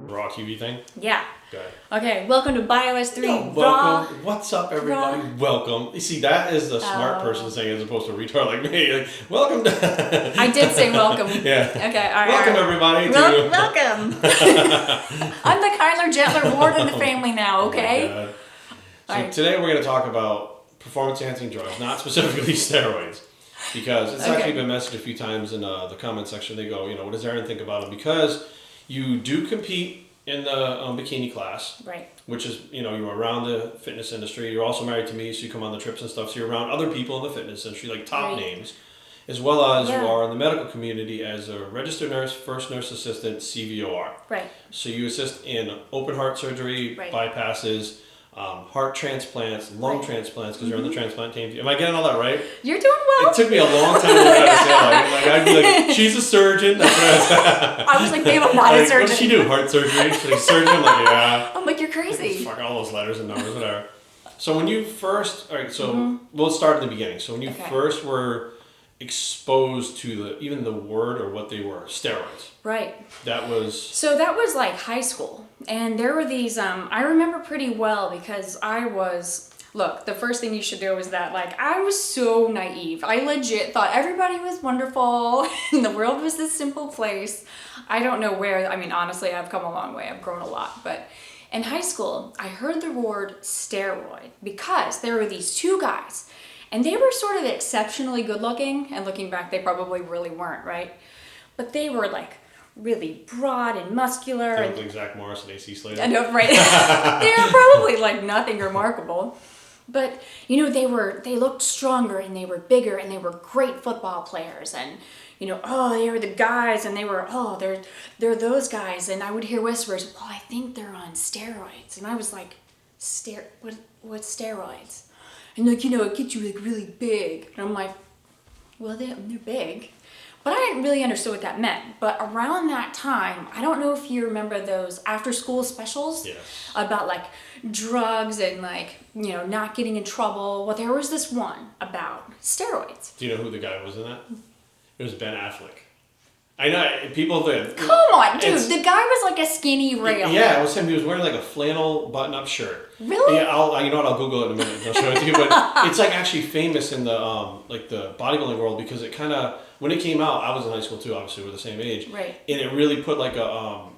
Raw TV thing? Yeah. Good. Okay, welcome to Bios3 Yo, welcome. Raw. What's up, everybody? Raw. Welcome. You see, that is the smart person saying as opposed to a retard like me. Like, welcome to... I did say welcome. Yeah. Okay, all right. Welcome, everybody. Welcome. I'm the kinder, gentler ward in the family now, okay? Oh my God. So today we're going to talk about performance-enhancing drugs, not specifically steroids. Because it's actually been messaged a few times in the comment section. They go, what does Erin think about them? Because you do compete in the bikini class, right? Which is, you're around the fitness industry. You're also married to me, so you come on the trips and stuff. So you're around other people in the fitness industry, like top names, as well as you are in the medical community as a registered nurse, first nurse assistant, CVOR. Right. So you assist in open heart surgery, bypasses, heart transplants, lung transplants, because you're on the transplant team. Am I getting all that right? You're doing well. It took me a long time to learn how to say it. I'd be like, she's a surgeon. That's what I was like, babe, I'm not a surgeon. What does she do? Heart surgery? She's like, surgeon? I'm like, yeah. I'm like, you're crazy. Fuck all those letters and numbers, whatever. So when you first, we'll start at the beginning. So when you first were exposed to even the word or what they were, steroids. Right. That was... So that was like high school. And there were these, I remember pretty well because I was... Look, the first thing you should do is that, I was so naive. I legit thought everybody was wonderful and the world was this simple place. I don't know where, honestly, I've come a long way. I've grown a lot. But in high school, I heard the word steroid because there were these two guys and they were sort of exceptionally good looking. And looking back, they probably really weren't, right? But they were really broad and muscular. They looked like Zach Morris and AC Slater. I know, right? They were probably nothing remarkable. But, they looked stronger and they were bigger and they were great football players. And, they were the guys and they were, they're those guys. And I would hear whispers, well, I think they're on steroids. And I was like, what's steroids? And it gets you really big. And I'm like, well, they're big. But I didn't really understand what that meant. But around that time, I don't know if you remember those after-school specials about drugs and not getting in trouble. Well, there was this one about steroids. Do you know who the guy was in that? It was Ben Affleck. I know, people think... Come on, dude. The guy was like a skinny rail. Yeah, it was him. He was wearing a flannel button-up shirt. Really? Yeah, you know what? I'll Google it in a minute and I'll show it to you. But it's actually famous in the the bodybuilding world because it kind of... When it came out, I was in high school too, obviously, we're the same age. Right. And it really put a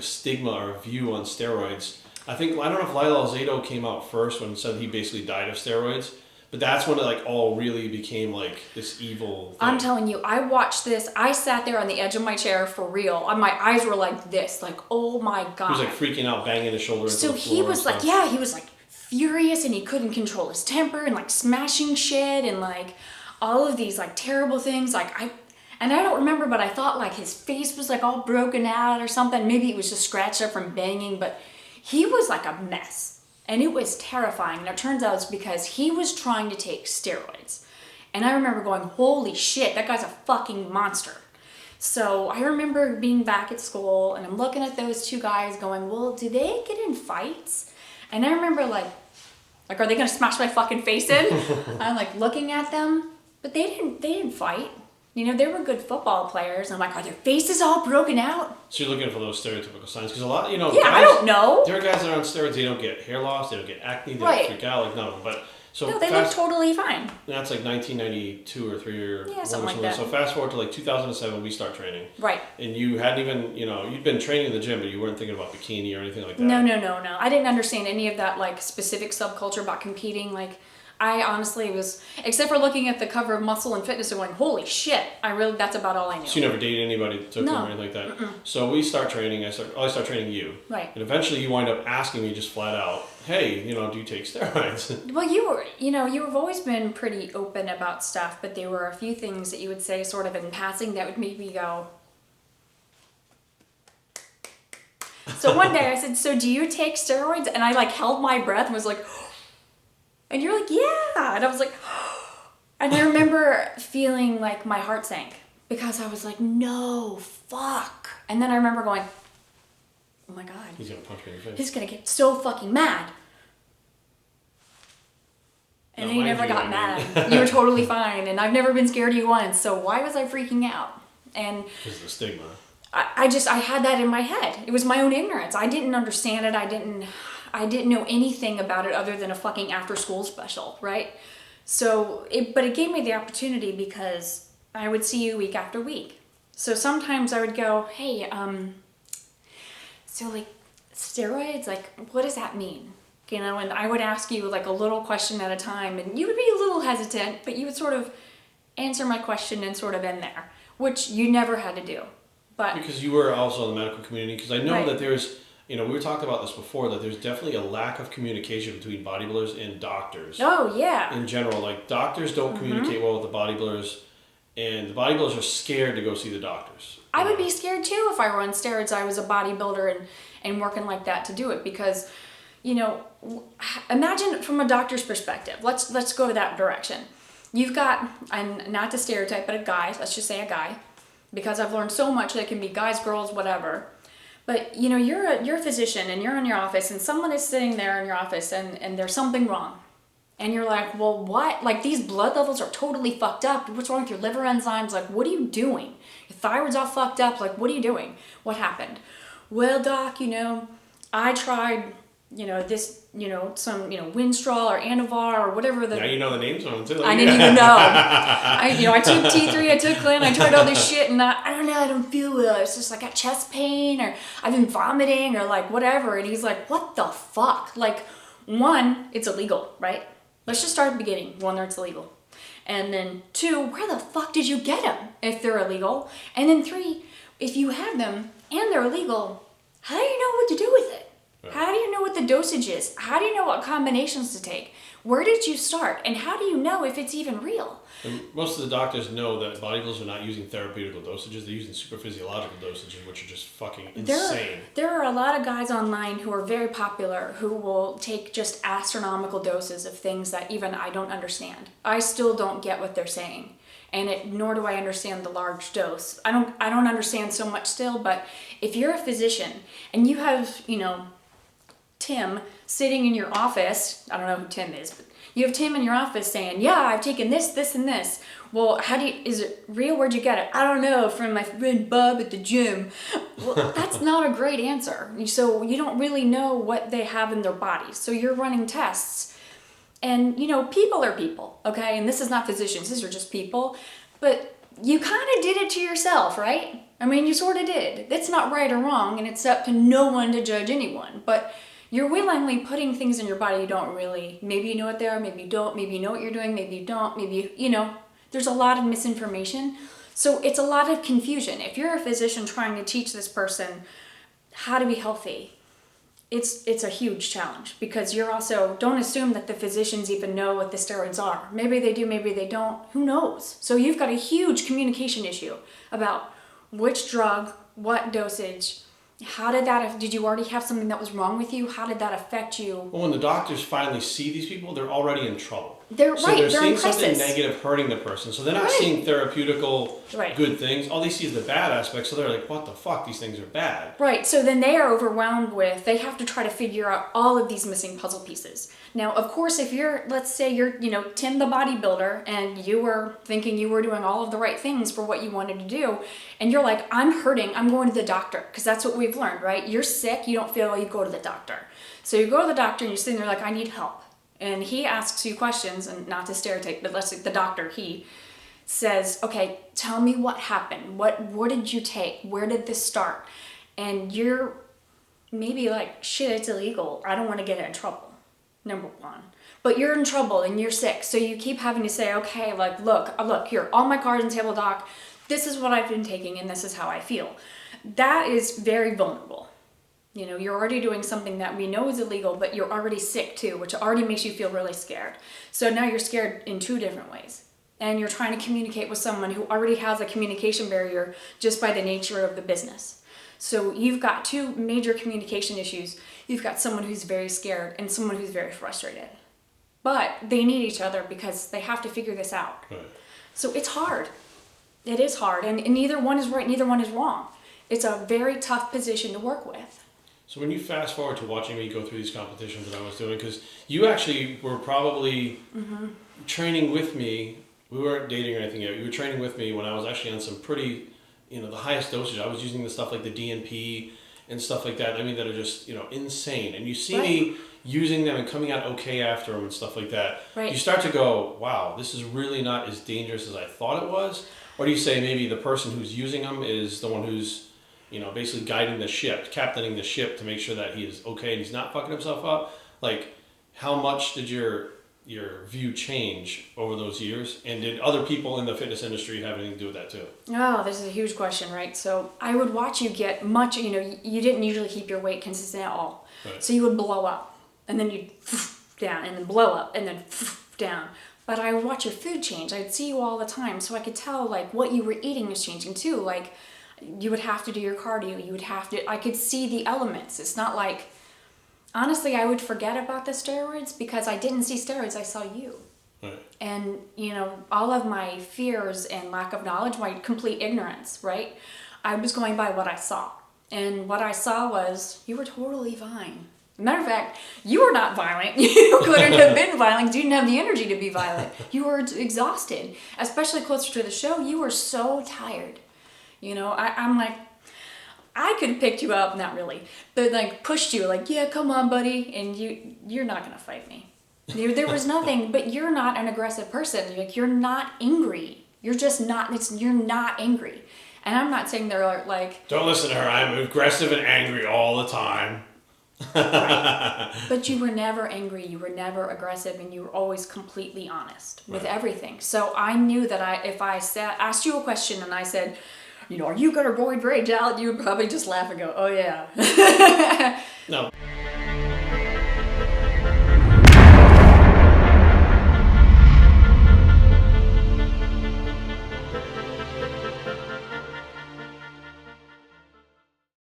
stigma or a view on steroids. I don't know if Lyle Alzado came out first when it said he basically died of steroids. But that's when it all really became this evil thing. I'm telling you, I watched this. I sat there on the edge of my chair for real. My eyes were like this, oh my God. He was freaking out, banging his shoulder into the floor. So he was he was furious and he couldn't control his temper and smashing shit and all of these terrible things. I don't remember, but I thought his face was all broken out or something. Maybe it was just scratched up from banging, but he was a mess. And it was terrifying. And it turns out it's because he was trying to take steroids. And I remember going, holy shit, that guy's a fucking monster. So I remember being back at school and I'm looking at those two guys going, well, do they get in fights? And I remember are they going to smash my fucking face in? I'm looking at them, but they didn't fight. They were good football players. I'm are their faces all broken out? So you're looking for those stereotypical signs because a lot, Yeah, guys, I don't know. There are guys that are on steroids. They don't get hair loss. They don't get acne. They don't freak out. None of them. But no, they look totally fine. That's 1992 or 3 or something like that. So fast forward to 2007, we start training. Right. And you hadn't even, you'd been training in the gym, but you weren't thinking about bikini or anything like that. No. I didn't understand any of that specific subculture about competing. I honestly was, except for looking at the cover of Muscle and Fitness and going, holy shit, that's about all I knew. So you never dated anybody that took them or anything like that? Mm-mm. So we start training, I start training you. Right. And eventually you wind up asking me just flat out, hey, do you take steroids? Well, you've always been pretty open about stuff, but there were a few things that you would say sort of in passing that would make me go. So one day I said, so do you take steroids? And I held my breath and was and you're yeah. And I was and I remember feeling my heart sank because I was no, fuck. And then I remember going, oh my God. He's going to punch me in the face. He's going to get so fucking mad. And then you never got mad. You were totally fine. And I've never been scared of you once. So why was I freaking out? And because of the stigma. I had that in my head. It was my own ignorance. I didn't understand it. I didn't know anything about it other than a fucking after school special, right? So, but it gave me the opportunity because I would see you week after week. So sometimes I would go, hey, so like steroids, like what does that mean? You know, and I would ask you like a little question at a time, and you would be a little hesitant, but you would sort of answer my question and sort of end there, which you never had to do. But because you were also in the medical community, because I know right. that there's, we were talking about this before, that there's definitely a lack of communication between bodybuilders and doctors. Oh, yeah. In general, like doctors don't communicate well with the bodybuilders, and the bodybuilders are scared to go see the doctors. I would be scared too if I were on steroids. I was a bodybuilder and working like that to do it because, imagine from a doctor's perspective. Let's go that direction. You've got, and not to stereotype, but a guy. Let's just say a guy, because I've learned so much. That can be guys, girls, whatever. But you're a physician and you're in your office, and someone is sitting there in your office, and there's something wrong. And you're like, well, what? Like, these blood levels are totally fucked up. What's wrong with your liver enzymes? Like, what are you doing? Your thyroid's all fucked up. Like, what are you doing? What happened? Well, doc, I tried, this, some, Winstrol or Anavar or whatever the... Now you know the names of them, too. I didn't even know. I took T3, I took Clin, I tried all this shit, and I don't know, I don't feel well. It's just like I got chest pain, or I've been vomiting, or like whatever. And he's like, what the fuck? Like, one, it's illegal, right? Let's just start at the beginning. One, it's illegal. And then two, where the fuck did you get them if they're illegal? And then three, if you have them and they're illegal, how do you know what to do with it? Right. How do you know what the dosage is? How do you know what combinations to take? Where did you start? And how do you know if it's even real? And most of the doctors know that bodybuilders are not using therapeutical dosages. They're using super physiological dosages, which are just fucking insane. There are a lot of guys online who are very popular who will take just astronomical doses of things that even I don't understand. I still don't get what they're saying. And nor do I understand the large dose. I don't understand so much still, but if you're a physician and you have, Tim sitting in your office, I don't know who Tim is, but you have Tim in your office saying, yeah, I've taken this, this, and this. Well, is it real? Where'd you get it? I don't know, from my friend Bub at the gym. Well, that's not a great answer. So you don't really know what they have in their bodies. So you're running tests. And, people are people, okay? And this is not physicians, these are just people. But you kind of did it to yourself, right? I mean, you sort of did. That's not right or wrong, and it's up to no one to judge anyone. But you're willingly putting things in your body you don't really, maybe you know what they are, maybe you don't, maybe you know what you're doing, maybe you don't, maybe there's a lot of misinformation. So it's a lot of confusion. If you're a physician trying to teach this person how to be healthy, it's a huge challenge because you're also, don't assume that the physicians even know what the steroids are. Maybe they do, maybe they don't, who knows? So you've got a huge communication issue about which drug, what dosage. How did you already have something that was wrong with you? How did that affect you? Well, when the doctors finally see these people, they're already in trouble. They're seeing something negative hurting the person. So they're not seeing therapeutical good things. All they see is the bad aspects. So they're like, what the fuck? These things are bad. Right. So then they are overwhelmed with, they have to try to figure out all of these missing puzzle pieces. Now, of course, if let's say you're, Tim the bodybuilder, and you were thinking you were doing all of the right things for what you wanted to do, and you're like, I'm hurting, I'm going to the doctor, because that's what we've learned, right? You're sick, you don't feel well, you go to the doctor. So you go to the doctor and you're sitting there like, I need help. And he asks you questions, and not to stereotype, but let's say the doctor, he says, okay, tell me what happened. What did you take? Where did this start? And you're maybe like, shit, it's illegal. I don't want to get in trouble, number one. But you're in trouble and you're sick. So you keep having to say, okay, like, look, here, all my cards on the table, doc. This is what I've been taking and this is how I feel. That is very vulnerable. You're already doing something that we know is illegal, but you're already sick too, which already makes you feel really scared. So now you're scared in two different ways. And you're trying to communicate with someone who already has a communication barrier just by the nature of the business. So you've got two major communication issues. You've got someone who's very scared and someone who's very frustrated. But they need each other because they have to figure this out. Right. So it's hard. It is hard. And neither one is right, neither one is wrong. It's a very tough position to work with. So when you fast forward to watching me go through these competitions that I was doing, because you actually were probably training with me, we weren't dating or anything yet, you were training with me when I was actually on some pretty the highest dosage. I was using the stuff like the DNP and stuff like that. I mean, that are just, insane. And you see me using them and coming out okay after them and stuff like that. Right. You start to go, wow, this is really not as dangerous as I thought it was. Or do you say maybe the person who's using them is the one who's, basically guiding the ship, captaining the ship to make sure that he is okay and he's not fucking himself up? Like, how much did your view change over those years? And did other people in the fitness industry have anything to do with that too? Oh, this is a huge question, right? So I would watch you get much, you didn't usually keep your weight consistent at all. Right. So you would blow up and then you'd down and then blow up and then down. But I would watch your food change. I'd see you all the time. So I could tell like what you were eating was changing too. Like you would have to do your cardio. I could see the elements. It's not like, honestly, I would forget about the steroids because I didn't see steroids. I saw you. Right. And, all of my fears and lack of knowledge, my complete ignorance, right? I was going by what I saw. And what I saw was you were totally fine. Matter of fact, you were not violent. You couldn't have been violent. You didn't have the energy to be violent. You were exhausted. Especially closer to the show, you were so tired. I'm like, I could have picked you up, not really, but like pushed you, like, yeah, come on, buddy, and you're not gonna fight me. There was nothing, but you're not an aggressive person. Like you're not angry. You're just not. You're not angry. And I'm not saying they're like. Don't listen to her. I'm aggressive and angry all the time. Right. But you were never angry, you were never aggressive, and you were always completely honest with everything. So I knew that if I asked you a question and I said, are you gonna avoid rage out? You would probably just laugh and go, oh yeah. No.